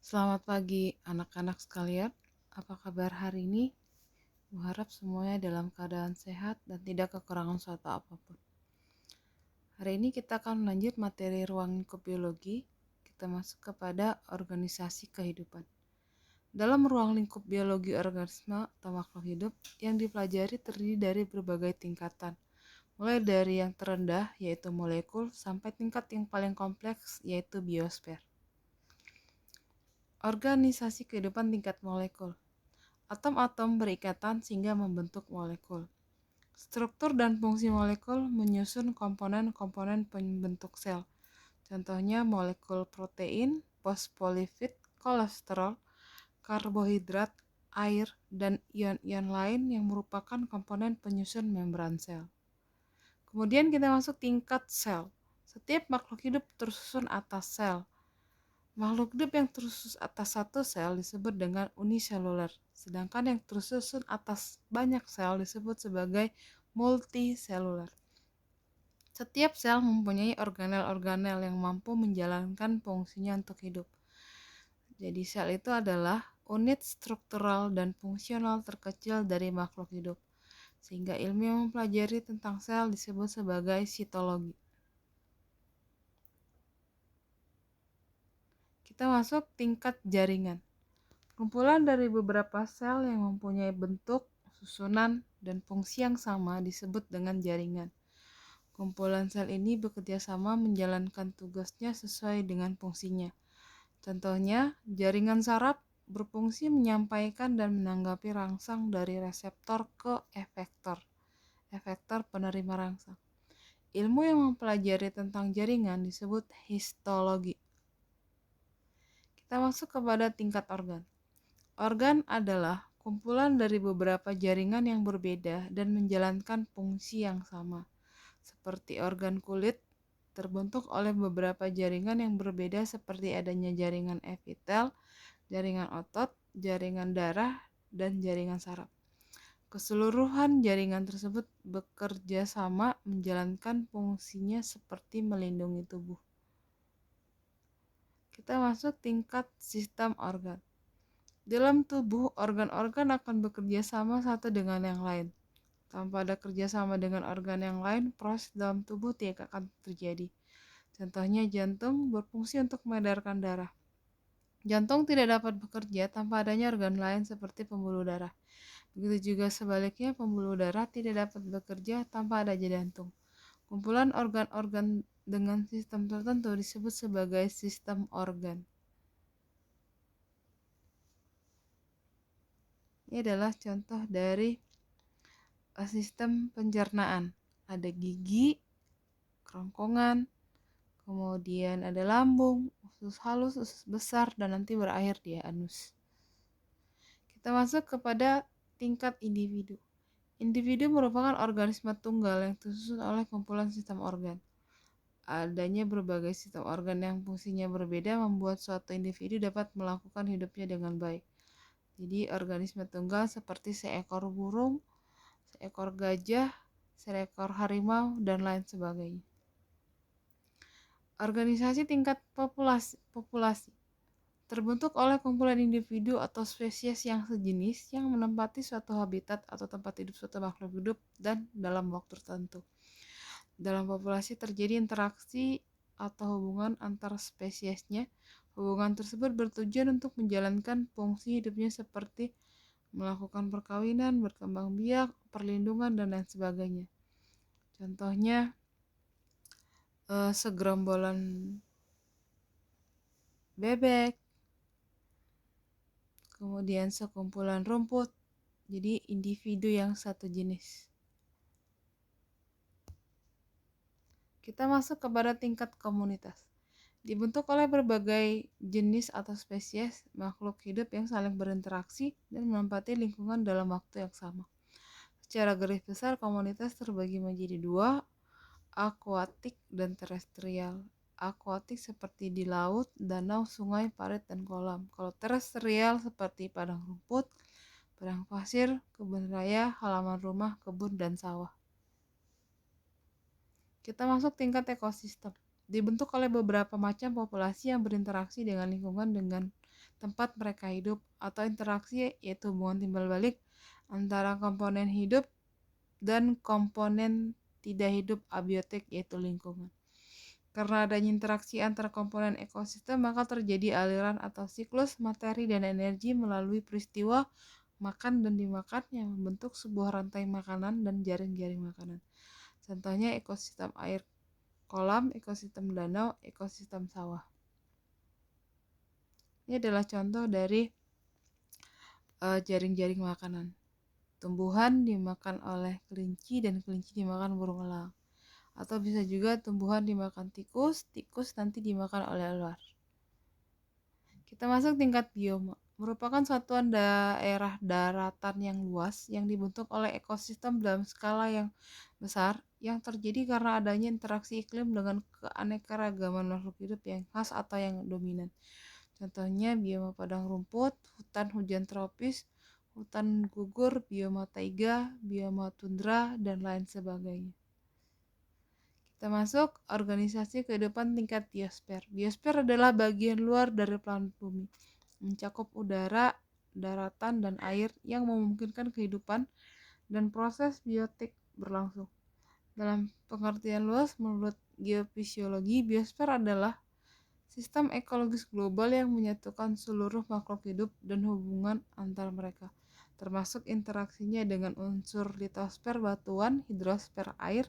Selamat pagi anak-anak sekalian. Apa kabar hari ini? Kuharap semuanya dalam keadaan sehat dan tidak kekurangan suatu apapun. Hari ini kita akan melanjut materi ruang lingkup biologi. Kita masuk kepada organisasi kehidupan. Dalam ruang lingkup biologi organisme atau makhluk hidup yang dipelajari terdiri dari berbagai tingkatan. Mulai dari yang terendah yaitu molekul sampai tingkat yang paling kompleks yaitu biosfer. Organisasi kehidupan tingkat molekul. Atom-atom berikatan sehingga membentuk molekul. Struktur dan fungsi molekul menyusun komponen-komponen pembentuk sel. Contohnya molekul protein, fosfolipid, kolesterol, karbohidrat, air, dan ion-ion lain yang merupakan komponen penyusun membran sel. Kemudian kita masuk tingkat sel. Setiap makhluk hidup tersusun atas sel. Makhluk hidup yang tersusun atas satu sel disebut dengan uniseluler, sedangkan yang tersusun atas banyak sel disebut sebagai multiseluler. Setiap sel mempunyai organel-organel yang mampu menjalankan fungsinya untuk hidup. Jadi sel itu adalah unit struktural dan fungsional terkecil dari makhluk hidup, sehingga ilmu yang mempelajari tentang sel disebut sebagai sitologi. Kita masuk tingkat jaringan. Kumpulan dari beberapa sel yang mempunyai bentuk, susunan, dan fungsi yang sama disebut dengan jaringan. Kumpulan sel ini bekerja sama menjalankan tugasnya sesuai dengan fungsinya. Contohnya, jaringan saraf berfungsi menyampaikan dan menanggapi rangsang dari reseptor ke efektor penerima rangsang. Ilmu yang mempelajari tentang jaringan disebut histologi. Kita masuk kepada tingkat organ. Organ adalah kumpulan dari beberapa jaringan yang berbeda dan menjalankan fungsi yang sama. Seperti organ kulit, terbentuk oleh beberapa jaringan yang berbeda seperti adanya jaringan epitel, jaringan otot, jaringan darah, dan jaringan saraf. Keseluruhan jaringan tersebut bekerja sama menjalankan fungsinya seperti melindungi tubuh. Kita masuk tingkat sistem organ. Dalam tubuh, organ-organ akan bekerja sama satu dengan yang lain. Tanpa ada kerjasama dengan organ yang lain, proses dalam tubuh tidak akan terjadi. Contohnya jantung berfungsi untuk mengedarkan darah. Jantung tidak dapat bekerja tanpa adanya organ lain seperti pembuluh darah. Begitu juga sebaliknya, pembuluh darah tidak dapat bekerja tanpa adanya jantung. Kumpulan organ-organ dengan sistem tertentu disebut sebagai sistem organ. Ini adalah contoh dari sistem pencernaan. Ada gigi, kerongkongan, kemudian ada lambung, usus halus, usus besar, dan nanti berakhir di anus. Kita masuk kepada tingkat individu. Individu merupakan organisme tunggal yang tersusun oleh kumpulan sistem organ. Adanya berbagai sistem organ yang fungsinya berbeda membuat suatu individu dapat melakukan hidupnya dengan baik. Jadi organisme tunggal seperti seekor burung, seekor gajah, seekor harimau, dan lain sebagainya. Organisasi tingkat populasi terbentuk oleh kumpulan individu atau spesies yang sejenis yang menempati suatu habitat atau tempat hidup suatu makhluk hidup dan dalam waktu tertentu. Dalam populasi terjadi interaksi atau hubungan antar spesiesnya. Hubungan tersebut bertujuan untuk menjalankan fungsi hidupnya seperti melakukan perkawinan, berkembang biak, perlindungan, dan lain sebagainya. Contohnya segerombolan bebek, kemudian sekumpulan rumput, jadi individu yang satu jenis. Kita masuk kepada tingkat komunitas. Dibentuk oleh berbagai jenis atau spesies makhluk hidup yang saling berinteraksi dan menempati lingkungan dalam waktu yang sama. Secara garis besar, komunitas terbagi menjadi dua, akuatik dan terestrial. Akuatik seperti di laut, danau, sungai, parit, dan kolam. Kalau terestrial seperti padang rumput, padang pasir, kebun raya, halaman rumah, kebun, dan sawah. Kita masuk tingkat ekosistem. Dibentuk oleh beberapa macam populasi yang berinteraksi dengan lingkungan dengan tempat mereka hidup, atau interaksi yaitu hubungan timbal balik antara komponen hidup dan komponen tidak hidup abiotik yaitu lingkungan. Karena adanya interaksi antar komponen ekosistem, maka terjadi aliran atau siklus materi dan energi melalui peristiwa makan dan dimakan yang membentuk sebuah rantai makanan dan jaring-jaring makanan. Contohnya ekosistem air kolam, ekosistem danau, ekosistem sawah. Ini adalah contoh dari jaring-jaring makanan. Tumbuhan dimakan oleh kelinci dan kelinci dimakan burung elang. Atau bisa juga tumbuhan dimakan tikus, tikus nanti dimakan oleh ular. Kita masuk tingkat bioma, merupakan satuan daerah daratan yang luas yang dibentuk oleh ekosistem dalam skala yang besar yang terjadi karena adanya interaksi iklim dengan keanekaragaman makhluk hidup yang khas atau yang dominan. Contohnya bioma padang rumput, hutan hujan tropis, hutan gugur, bioma taiga, bioma tundra, dan lain sebagainya. Kita masuk organisasi kehidupan tingkat biosfer. Biosfer adalah bagian luar dari planet bumi, mencakup udara, daratan, dan air yang memungkinkan kehidupan dan proses biotik berlangsung. Dalam pengertian luas, menurut geofisiologi, biosfer adalah sistem ekologis global yang menyatukan seluruh makhluk hidup dan hubungan antar mereka, termasuk interaksinya dengan unsur litosfer batuan, hidrosfer air,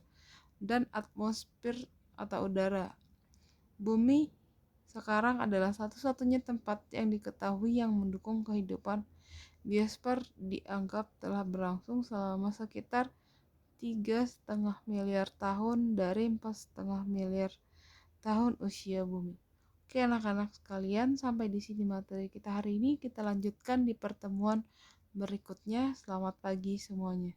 dan atmosfer atau udara. Bumi sekarang adalah satu-satunya tempat yang diketahui yang mendukung kehidupan. Biosfer dianggap telah berlangsung selama sekitar 3,5 miliar tahun dari 4,5 miliar tahun usia bumi. Oke anak-anak sekalian, sampai di sini materi kita hari ini. Kita lanjutkan di pertemuan berikutnya. Selamat pagi semuanya.